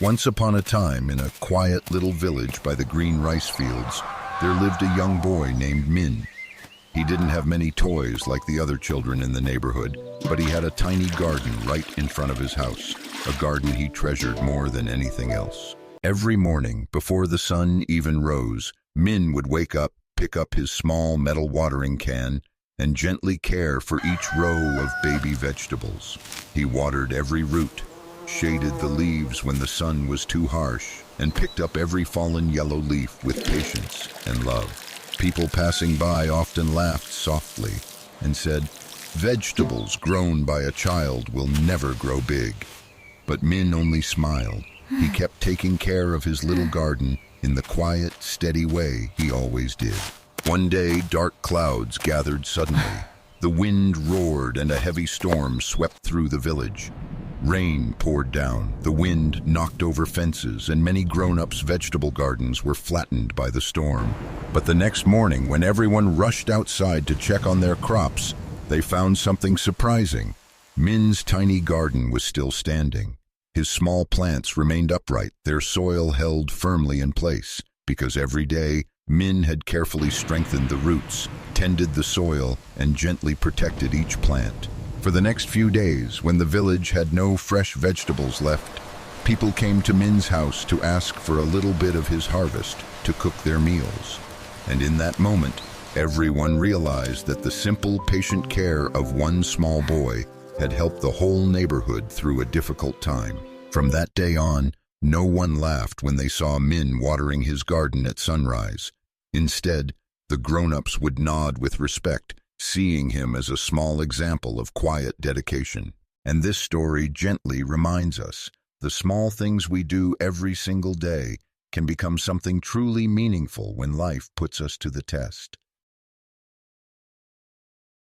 Once upon a time, in a quiet little village by the green rice fields, there lived a young boy named Min. He didn't have many toys like the other children in the neighborhood, but he had a tiny garden right in front of his house, a garden he treasured more than anything else. Every morning, before the sun even rose, Min would wake up, pick up his small metal watering can, and gently care for each row of baby vegetables. He watered every root, shaded the leaves when the sun was too harsh, and picked up every fallen yellow leaf with patience and love. People passing by often laughed softly and said, "Vegetables grown by a child will never grow big." But Min only smiled. He kept taking care of his little garden in the quiet, steady way he always did. One day, dark clouds gathered suddenly. The wind roared and a heavy storm swept through the village. Rain poured down, the wind knocked over fences, and many grown-ups' vegetable gardens were flattened by the storm. But the next morning, when everyone rushed outside to check on their crops, they found something surprising. Min's tiny garden was still standing. His small plants remained upright, their soil held firmly in place, because every day, Min had carefully strengthened the roots, tended the soil, and gently protected each plant. For the next few days, when the village had no fresh vegetables left, people came to Min's house to ask for a little bit of his harvest to cook their meals. And in that moment, everyone realized that the simple, patient care of one small boy had helped the whole neighborhood through a difficult time. From that day on, no one laughed when they saw Min watering his garden at sunrise. Instead, the grown-ups would nod with respect, seeing him as a small example of quiet dedication. And this story gently reminds us, the small things we do every single day can become something truly meaningful when life puts us to the test.